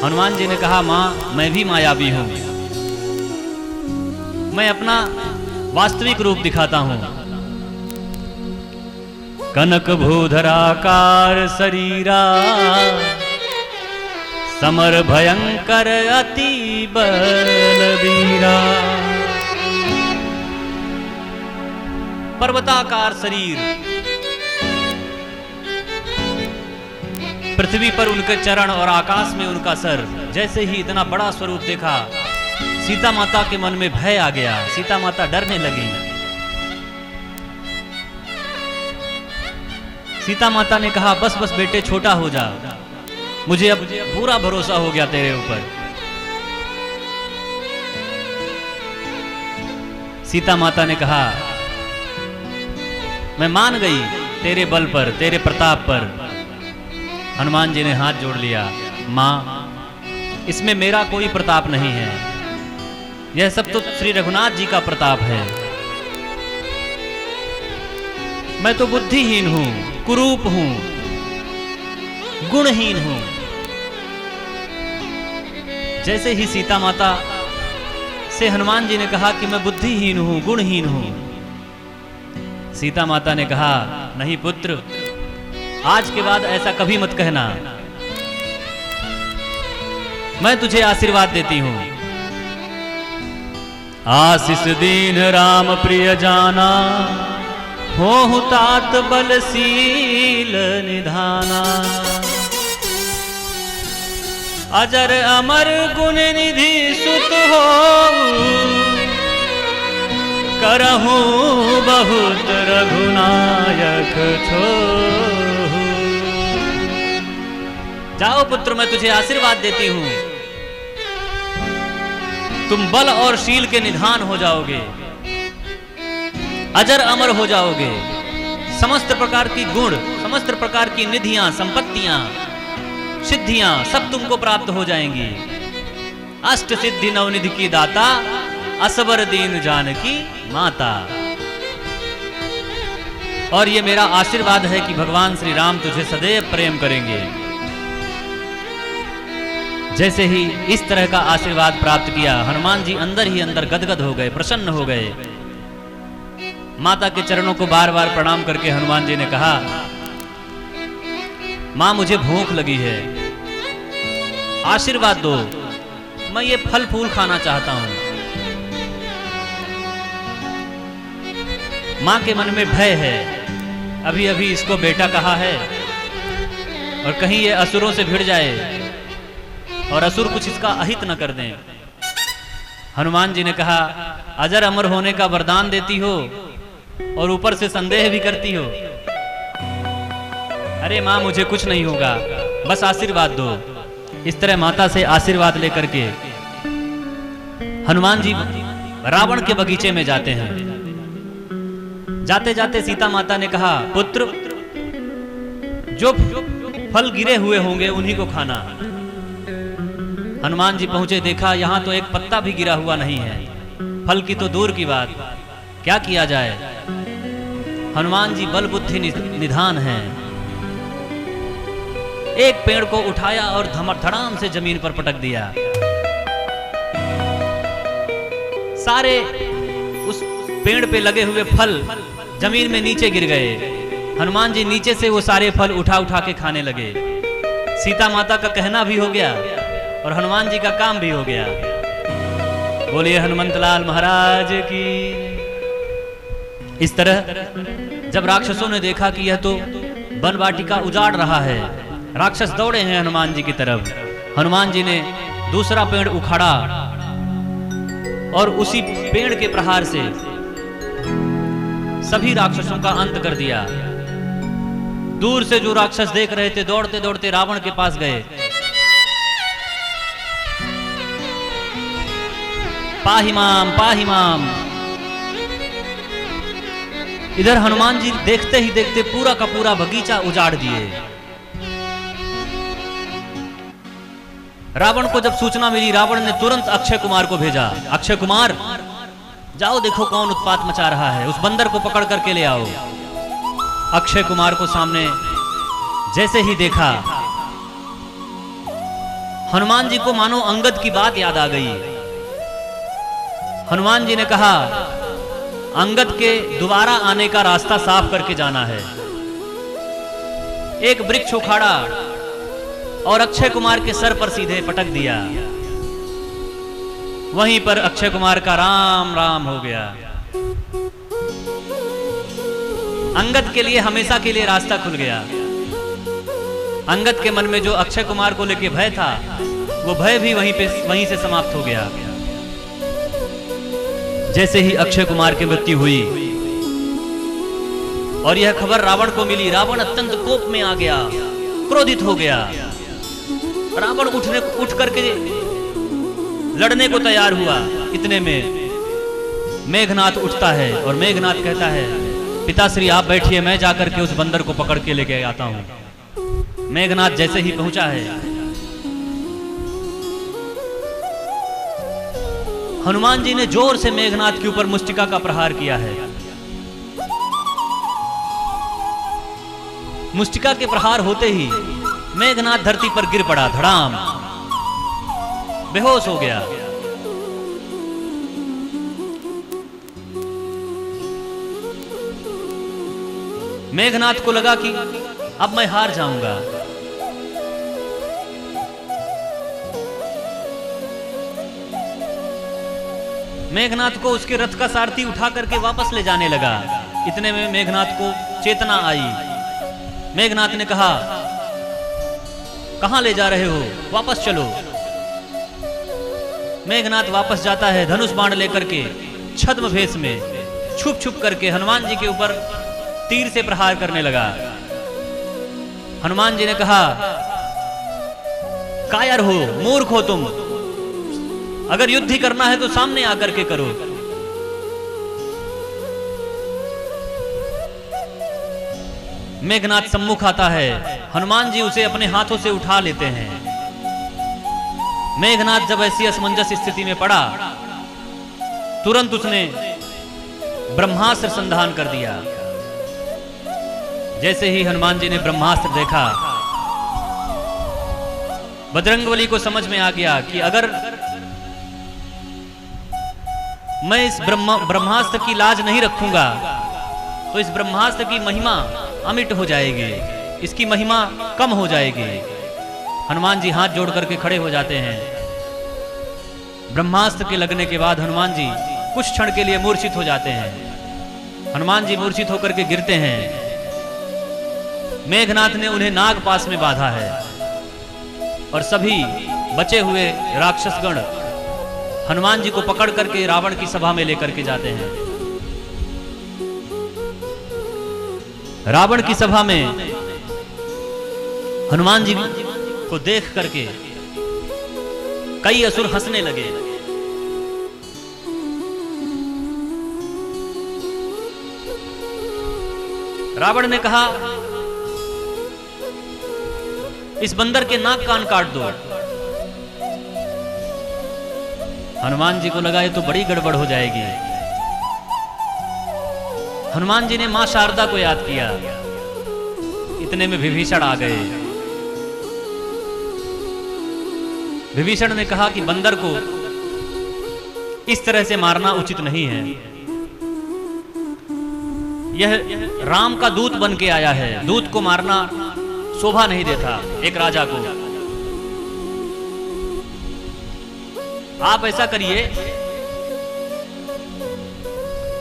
हनुमान जी ने कहा, मां, मैं भी मायावी हूं, मैं अपना वास्तविक रूप दिखाता हूं। कनक भूधराकार शरीरा, समर भयंकर अति बलबीरा। पर्वताकार शरीर, पृथ्वी पर उनके चरण और आकाश में उनका सर। जैसे ही इतना बड़ा स्वरूप देखा, सीता माता के मन में भय आ गया। सीता माता डरने लगी। सीता माता ने कहा, बस बस बेटे, छोटा हो जा, मुझे अब पूरा भरोसा हो गया तेरे ऊपर। सीता माता ने कहा, मैं मान गई तेरे बल पर, तेरे प्रताप पर। हनुमान जी ने हाथ जोड़ लिया, मां, इसमें मेरा कोई प्रताप नहीं है, यह सब तो श्री रघुनाथ जी का प्रताप है। मैं तो बुद्धिहीन हूं, कुरूप हूं, गुणहीन हूं। जैसे ही सीता माता से हनुमान जी ने कहा कि मैं बुद्धिहीन हूं, गुणहीन हूं, सीता माता ने कहा, नहीं पुत्र, आज के बाद ऐसा कभी मत कहना। मैं तुझे आशीर्वाद देती हूं। आशीष दीन राम प्रिय जाना, होहु तात बलशील निधाना। अजर अमर गुण निधि सुत हो, करहु बहुत रघुनायक छोहु। जाओ पुत्र, मैं तुझे आशीर्वाद देती हूं, तुम बल और शील के निधान हो जाओगे, अजर अमर हो जाओगे। समस्त प्रकार की गुण, समस्त प्रकार की निधियां, संपत्तियां, सिद्धियां सब तुमको प्राप्त हो जाएंगी। अष्ट सिद्धि नवनिधि की दाता, असबर दीन जानकी माता। और ये मेरा आशीर्वाद है कि भगवान श्री राम तुझे सदैव प्रेम करेंगे। जैसे ही इस तरह का आशीर्वाद प्राप्त किया, हनुमान जी अंदर ही अंदर गदगद हो गए, प्रसन्न हो गए। माता के चरणों को बार बार प्रणाम करके हनुमान जी ने कहा, मां मुझे भूख लगी है, आशीर्वाद दो, मैं ये फल फूल खाना चाहता हूं। मां के मन में भय है, अभी अभी इसको बेटा कहा है और कहीं ये असुरों से भिड़ जाए और असुर कुछ इसका अहित न कर दें। हनुमान जी ने कहा, अजर अमर होने का वरदान देती हो और ऊपर से संदेह भी करती हो। अरे मां, मुझे कुछ नहीं होगा, बस आशीर्वाद दो। इस तरह माता से आशीर्वाद लेकर के हनुमान जी रावण के बगीचे में जाते हैं। जाते जाते सीता माता ने कहा, पुत्र, जो फल गिरे हुए होंगे उन्हीं को खाना। हनुमान जी पहुंचे, देखा यहां तो एक पत्ता भी गिरा हुआ नहीं है, फल की तो दूर की बात, क्या किया जाए। हनुमान जी बल बुद्धि निधान हैं। एक पेड़ को उठाया और धड़ाम से जमीन पर पटक दिया। सारे उस पेड़ पे लगे हुए फल जमीन में नीचे गिर गए। हनुमान जी नीचे से वो सारे फल उठा उठा के खाने लगे। सीता माता का कहना भी हो गया और हनुमान जी का काम भी हो गया। बोलिए हनुमंत लाल महाराज की। इस तरह जब राक्षसों ने देखा कि यह तो वन वाटिका उजाड़ रहा है, राक्षस दौड़े हैं हनुमान जी की तरफ। हनुमान जी ने दूसरा पेड़ उखाड़ा और उसी पेड़ के प्रहार से सभी राक्षसों का अंत कर दिया। दूर से जो राक्षस देख रहे थे, दौड़ते दौड़ते रावण के पास गए। पाहि माम, पाहि माम। इधर हनुमान जी देखते ही देखते पूरा का पूरा बगीचा उजाड़ दिए। रावण को जब सूचना मिली, रावण ने तुरंत अक्षय कुमार को भेजा। अक्षय कुमार, जाओ देखो कौन उत्पात मचा रहा है, उस बंदर को पकड़ करके ले आओ। अक्षय कुमार को सामने जैसे ही देखा, हनुमान जी को मानो अंगद की बात याद आ गई। हनुमान जी ने कहा, अंगद के दोबारा आने का रास्ता साफ करके जाना है। एक वृक्ष उखाड़ा और अक्षय कुमार के सर पर सीधे पटक दिया। वहीं पर अक्षय कुमार का राम राम हो गया। अंगद के लिए हमेशा के लिए रास्ता खुल गया। अंगद के मन में जो अक्षय कुमार को लेकर भय था, वो भय भी वहीं से समाप्त हो गया। जैसे ही अक्षय कुमार की मृत्यु हुई और यह खबर रावण को मिली, रावण अत्यंत कोप में आ गया, क्रोधित हो गया। रावण उठ करके लड़ने को तैयार हुआ। इतने में मेघनाथ उठता है और मेघनाथ कहता है, पिताश्री आप बैठिए, मैं जाकर के उस बंदर को पकड़ के लेके आता हूं। मेघनाथ जैसे ही पहुंचा है, हनुमान जी ने जोर से मेघनाथ के ऊपर मुष्टिका का प्रहार किया है। मुष्टिका के प्रहार होते ही मेघनाथ धरती पर गिर पड़ा धड़ाम, बेहोश हो गया। मेघनाथ को लगा कि अब मैं हार जाऊंगा। मेघनाथ को उसके रथ का सारथी उठा करके वापस ले जाने लगा। इतने में मेघनाथ को चेतना आई। मेघनाथ ने कहा, कहां ले जा रहे हो, वापस चलो। मेघनाथ वापस जाता है धनुष बाण लेकर के, छद्म भेष में छुप छुप करके हनुमान जी के ऊपर तीर से प्रहार करने लगा। हनुमान जी ने कहा, कायर हो, मूर्ख हो तुम, अगर युद्ध ही करना है तो सामने आकर के करो। मेघनाथ सम्मुख आता है, हनुमान जी उसे अपने हाथों से उठा लेते हैं। मेघनाथ जब ऐसी असमंजस स्थिति में पड़ा, तुरंत उसने ब्रह्मास्त्र संधान कर दिया। जैसे ही हनुमान जी ने ब्रह्मास्त्र देखा, बजरंगबली को समझ में आ गया कि अगर मैं इस ब्रह्मास्त्र की लाज नहीं रखूंगा तो इस ब्रह्मास्त्र की महिमा अमिट हो जाएगी, इसकी महिमा कम हो जाएगी। हनुमान जी हाथ जोड़ करके खड़े हो जाते हैं। ब्रह्मास्त्र के लगने के बाद हनुमान जी कुछ क्षण के लिए मूर्छित हो जाते हैं। हनुमान जी मूर्छित होकर के गिरते हैं। मेघनाथ ने उन्हें नाग पास में बांधा है और सभी बचे हुए राक्षसगण हनुमान जी को पकड़ करके रावण की सभा में लेकर के जाते हैं। रावण की सभा में हनुमान जी को देख करके कई असुर हंसने लगे। रावण ने कहा, इस बंदर के नाक कान काट दो। हनुमान जी को लगा ये तो बड़ी गड़बड़ हो जाएगी। हनुमान जी ने मां शारदा को याद किया। इतने में विभीषण आ गए। विभीषण ने कहा कि बंदर को इस तरह से मारना उचित नहीं है। यह राम का दूत बन के आया है, दूत को मारना शोभा नहीं देता एक राजा को। आप ऐसा करिए,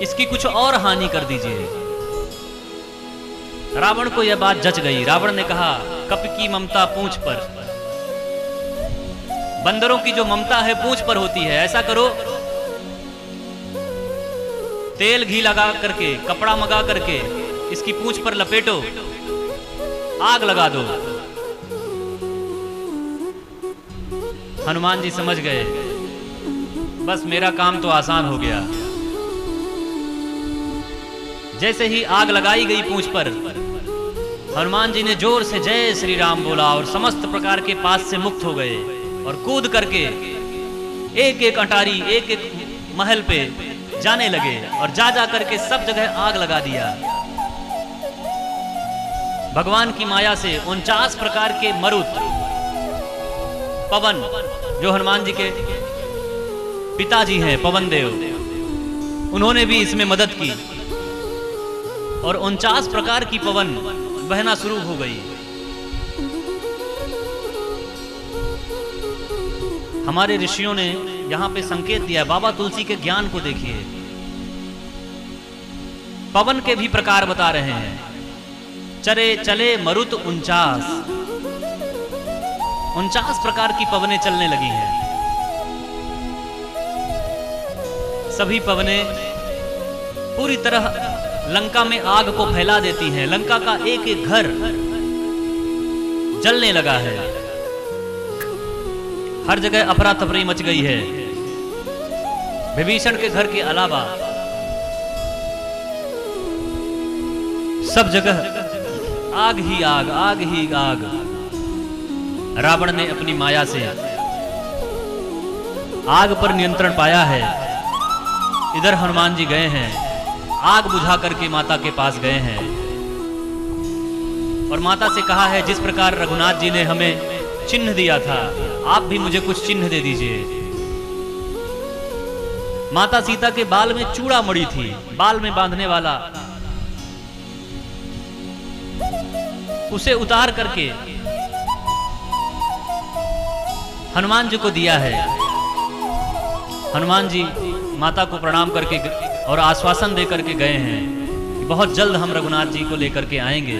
इसकी कुछ और हानि कर दीजिए। रावण को यह बात जच गई। रावण ने कहा, कप की ममता पूंछ पर। बंदरों की जो ममता है पूंछ पर होती है। ऐसा करो, तेल घी लगा करके, कपड़ा मंगा करके इसकी पूंछ पर लपेटो, आग लगा दो। हनुमान जी समझ गए, बस मेरा काम तो आसान हो गया। जैसे ही आग लगाई गई पूंछ पर, हनुमान जी ने जोर से जय श्री राम बोला और समस्त प्रकार के पास से मुक्त हो गए और कूद करके एक एक अटारी, एक एक महल पे जाने लगे और जा जा करके सब जगह आग लगा दिया। भगवान की माया से 49 प्रकार के मरुत, पवन, जो हनुमान जी के पिताजी हैं पवन देव, उन्होंने भी इसमें मदद की और 49 प्रकार की पवन बहना शुरू हो गई। हमारे ऋषियों ने यहां पे संकेत दिया। बाबा तुलसी के ज्ञान को देखिए। पवन के भी प्रकार बता रहे हैं। चरे चले मरुत 49 प्रकार की पवनें चलने लगी हैं। सभी पवनें पूरी तरह लंका में आग को फैला देती हैं। लंका का एक एक घर जलने लगा है। हर जगह अफरा तफरी मच गई है। विभीषण के घर के अलावा सब जगह आग ही आग, आग ही आग। रावण ने अपनी माया से आग पर नियंत्रण पाया है। इधर हनुमान जी गए हैं, आग बुझा करके माता के पास गए हैं। और माता से कहा है, जिस प्रकार रघुनाथ जी ने हमें चिन्ह दिया था, आप भी मुझे कुछ चिन्ह दे दीजिए। माता सीता के बाल में चूड़ा मड़ी थी, बाल में बांधने वाला, उसे उतार करके हनुमान जी को दिया है। हनुमान जी माता को प्रणाम करके और आश्वासन दे करके गए हैं कि बहुत जल्द हम रघुनाथ जी को लेकर के आएंगे।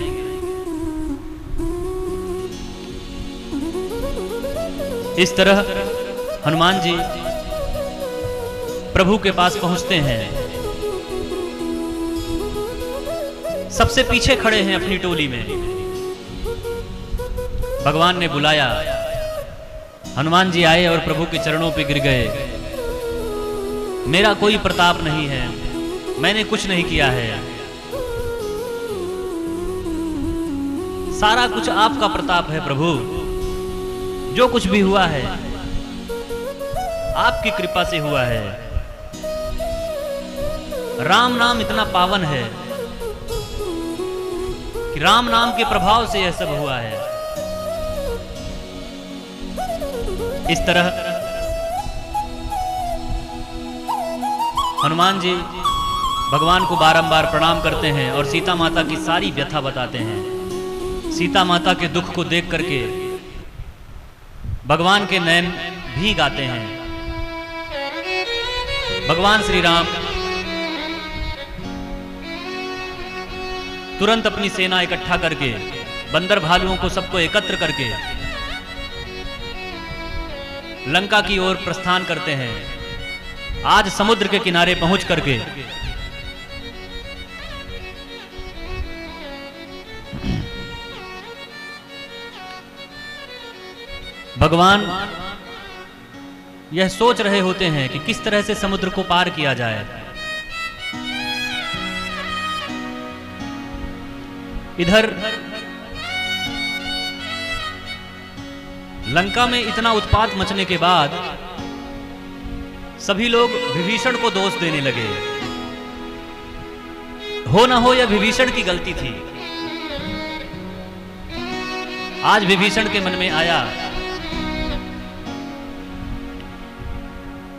इस तरह हनुमान जी प्रभु के पास पहुंचते हैं। सबसे पीछे खड़े हैं अपनी टोली में। भगवान ने बुलाया, हनुमान जी आए और प्रभु के चरणों पे गिर गए। मेरा कोई प्रताप नहीं है, मैंने कुछ नहीं किया है, सारा कुछ आपका प्रताप है प्रभु। जो कुछ भी हुआ है आपकी कृपा से हुआ है। राम नाम इतना पावन है कि राम नाम के प्रभाव से यह सब हुआ है। इस तरह हनुमान जी भगवान को बारंबार प्रणाम करते हैं और सीता माता की सारी व्यथा बताते हैं। सीता माता के दुख को देख करके भगवान के नयन भीग आते हैं। भगवान श्री राम तुरंत अपनी सेना इकट्ठा करके, बंदर भालुओं को सबको एकत्र करके लंका की ओर प्रस्थान करते हैं। आज समुद्र के किनारे पहुंच करके भगवान यह सोच रहे होते हैं कि किस तरह से समुद्र को पार किया जाए। इधर लंका में इतना उत्पात मचने के बाद सभी लोग विभीषण को दोष देने लगे। हो ना हो यह विभीषण की गलती थी। आज विभीषण के मन में आया,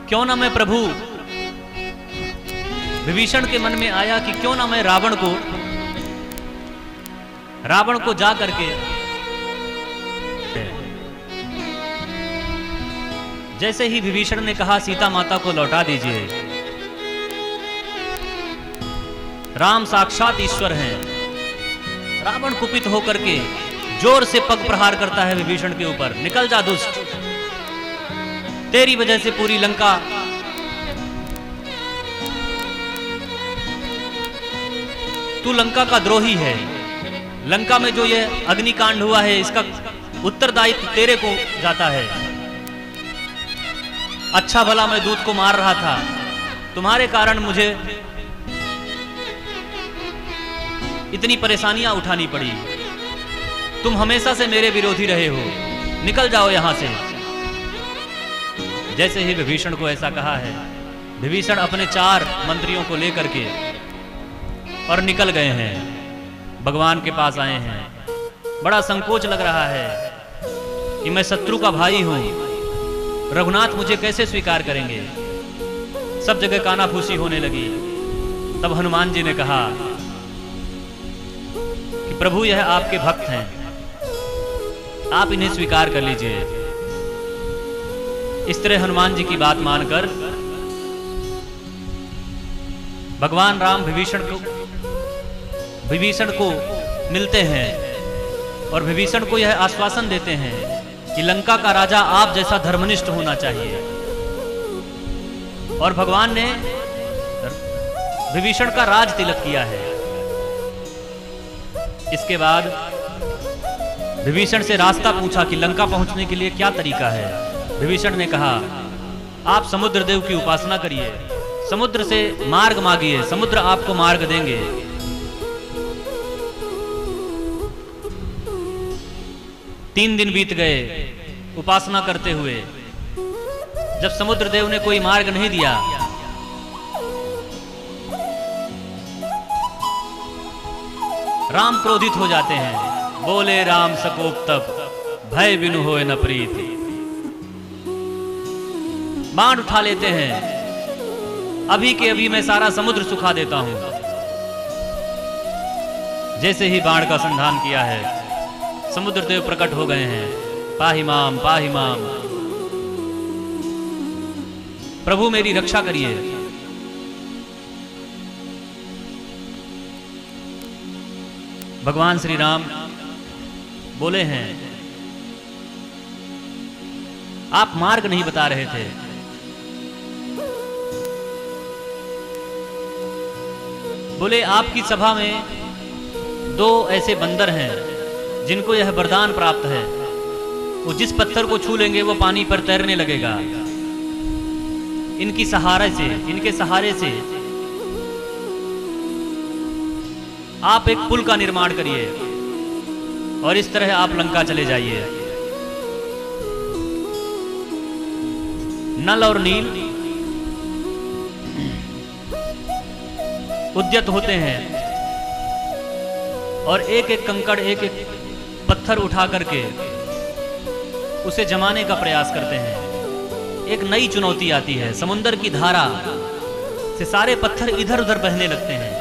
क्यों ना मैं प्रभु, विभीषण के मन में आया कि क्यों ना मैं रावण को जा करके जैसे ही विभीषण ने कहा सीता माता को लौटा दीजिए, राम साक्षात ईश्वर हैं। रावण कुपित होकर के जोर से पग प्रहार करता है विभीषण के ऊपर, निकल जा दुष्ट, तेरी वजह से पूरी लंका तू लंका का द्रोही है। लंका में जो ये अग्निकांड हुआ है इसका उत्तरदायित्व तेरे को जाता है। अच्छा भला मैं दूत को मार रहा था, तुम्हारे कारण मुझे इतनी परेशानियां उठानी पड़ी। तुम हमेशा से मेरे विरोधी रहे हो, निकल जाओ यहां से। जैसे ही विभीषण को ऐसा कहा है, विभीषण अपने 4 मंत्रियों को लेकर के और निकल गए हैं, भगवान के पास आए हैं। बड़ा संकोच लग रहा है कि मैं शत्रु का भाई हूं, रघुनाथ मुझे कैसे स्वीकार करेंगे। सब जगह कानाफूसी होने लगी। तब हनुमान जी ने कहा कि प्रभु यह आपके भक्त हैं, आप इन्हें स्वीकार कर लीजिए। इस तरह हनुमान जी की बात मानकर भगवान राम विभीषण को मिलते हैं और विभीषण को यह आश्वासन देते हैं कि लंका का राजा आप जैसा धर्मनिष्ठ होना चाहिए। और भगवान ने विभीषण का राज तिलक किया है। इसके बाद विभीषण से रास्ता पूछा कि लंका पहुंचने के लिए क्या तरीका है। विभीषण ने कहा, आप समुद्र देव की उपासना करिए, समुद्र से मार्ग मांगिए, समुद्र आपको मार्ग देंगे। 3 दिन बीत गए उपासना करते हुए। जब समुद्र देव ने कोई मार्ग नहीं दिया, राम क्रोधित हो जाते हैं, बोले राम सकोप तब, भय बिनु होए न प्रीति। बाण उठा लेते हैं, अभी के अभी मैं सारा समुद्र सुखा देता हूं। जैसे ही बाण का संधान किया है, समुद्र देव प्रकट हो गए हैं। पाहि माम पाहि माम, प्रभु मेरी रक्षा करिए। भगवान श्री राम बोले हैं, आप मार्ग नहीं बता रहे थे, बोले आपकी सभा में दो ऐसे बंदर हैं जिनको यह वरदान प्राप्त है, वो जिस पत्थर को छू लेंगे वो पानी पर तैरने लगेगा। इनके सहारे से आप एक पुल का निर्माण करिए और इस तरह आप लंका चले जाइए। नल और नील उद्यत होते हैं और एक एक कंकड़, एक एक पत्थर उठा करके उसे जमाने का प्रयास करते हैं। एक नई चुनौती आती है, समुद्र की धारा से सारे पत्थर इधर उधर बहने लगते हैं।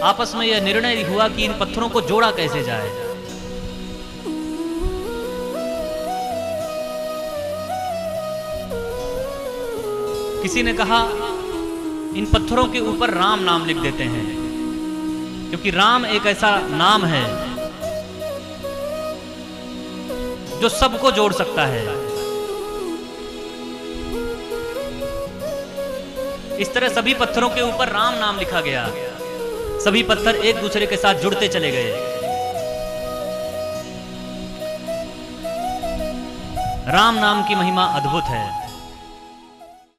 आपस में यह निर्णय हुआ कि इन पत्थरों को जोड़ा कैसे जाए। किसी ने कहा इन पत्थरों के ऊपर राम नाम लिख देते हैं, क्योंकि राम एक ऐसा नाम है जो सबको जोड़ सकता है। इस तरह सभी पत्थरों के ऊपर राम नाम लिखा गया। सभी पत्थर एक दूसरे के साथ जुड़ते चले गए। राम नाम की महिमा अद्भुत है।